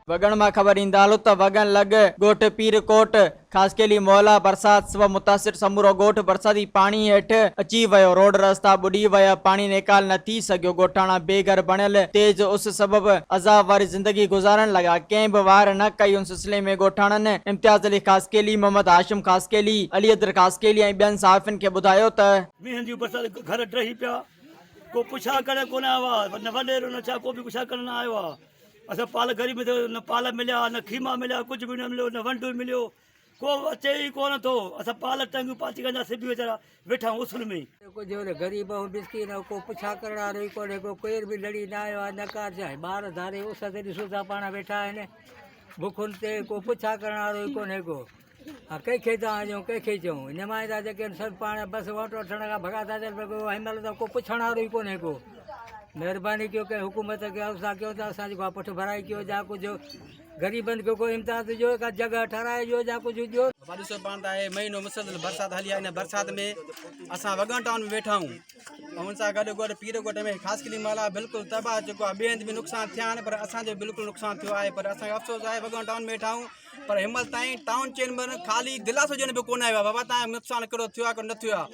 वगण में खबर ईंदालू तो वगन लग गोठ पीरकोट खासकेली मोहला बरसात स्व मुतासिर समूरो गोठ बरसाती पानी हेठ अची वयो। रोड रस्ता बुडी वया, पानी निकाल न थी सको। गोठाणा बेघर बणियल तेज उस सबब अजाब वारी जिंदगी गुजारण लगा। कंहिं बि वार न कई। उन सिलसिले में गोठाणनि इम्तियाज अली खासकेली, मोहम्मद हाशिम खासकेली, अली अदर खासकेली ऐं ॿियनि सहाफ़ियुनि खे ॿुधायो त मींहं जी बरसात घर ड्रही पिया, को पुछा करे कोन आयो आहे, न वॾेरो न छा, को बि पुछा करण न आयो आहे। असां पाल ग़रीब में न पाल मिलिया, न खीमा मिलिया, कुझु बि न मिलियो, न वंड मिलियो, को अचे ई कोन थो। असां पाल टंगियूं पाची कंदा सिबी वीचारा वेठा उसल में। कुझु ग़रीब ऐं मिसकिन को पुछा करण वारो ई कोन्हे, को केर बि लड़ी न आयो आहे। न कार छा ॿार धारे उस ते ॾिसो था पाण वेठा आहिनि बुखुनि ते, को पुछा करण वारो ई कोन्हे को। हा कंहिंखे था वञूं, कंहिंखे चऊं। नुमाइंदा जेके आहिनि सभु पाण बसि वोट वठण खां भॻा था थियनि पिया। हिनमहिल त को पुछण वारो ई कोन्हे को। महिरबानी कयो कंहिं हुकूमत खे, असां कयूं था असांजी को पुठि भराई कयो, या कुझु ग़रीबनि खे को इम्तियाज़ ॾियो, का जॻह ठाराए ॾियो, या कुझु ॾियो। ॾिसो पाण त आहे महीनो मुसलसल बरसाति हली आहे। इन बरसाति में असां वगण टाउन में वेठा आहियूं ऐं हुन सां गॾु पीरकोट में ख़ासकेली महिला बिल्कुलु तबाह जेको आहे। ॿिए हंधि बि नुक़सानु थिया आहिनि, पर असांजो बिल्कुलु नुक़सानु थियो आहे। पर असांखे अफ़सोस आहे वगण टाउन में वेठा आहियूं, पर हिनमहिल ताईं टाउन चेंबर ख़ाली दिलासो ॾियण बि कोन आयो आहे बाबा तव्हांजो नुक़सानु कहिड़ो थियो आहे की न थियो आहे।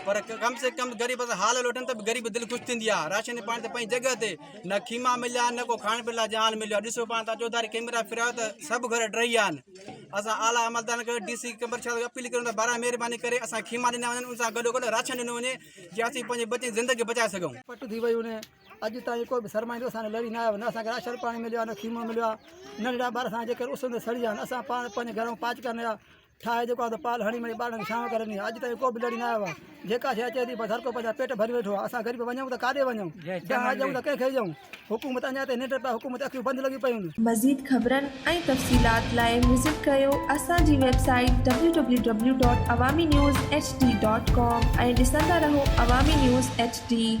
पर कम से कम ग़रीब हाल लोटनि त ग़रीब दिलि ख़ुशि थींदी आहे। राशन पाणी त पंहिंजी जॻह ते, न खीमा मिलिया, न को खाइण पीअण लाइ जहान मिलियो। ॾिसो पाण तव्हां चौधारी कैमरा फिरायो त सभु घर ड्रही आहिनि। असां आला अमलदार खे DC कंबर छा अपील कयूं त बारा महिरबानी करे असां खीमा ॾिना वञनि, उन सां गॾोगॾु राशन ॾिनो वञे जीअं असीं पंहिंजे बचे जी ज़िंदगी बचाए सघूं। पट थी वयूं आहिनि। अॼु ताईं कोई बि सरमाईंदो असां लड़ी न आयो, न असांखे राशन पाणी मिलियो आहे, न खीमो मिलियो आहे। नंढड़ा ॿार असां जेके उस में सड़ी विया आहिनि। असां पाण पंहिंजे घर में पाच करनि ठाहे जेको आहे त पाल हणी मिली ॿारनि खे छांव करणी आहे। अॼु ताईं को बि लड़ी न आयो आहे। जेका शइ अचे थी बसि हर को पंहिंजा पेट भरी वेठो आहे। असां ग़रीब वञूं त काॾे वञूं, जहाँ ॾियूं त कंहिंखे ॾियूं। हुकूमत अञा ताईं निंड पिया, हुकूमत अखियूं बंदि लॻी पियूं आहिनि। मज़ीद ख़बरनि ऐं तफ़सीलात लाइ विज़िट कयो असांजी वेबसाइट www.awamiNewsHD.com ऐं ॾिसंदा रहो अवामी न्यूज़ HD।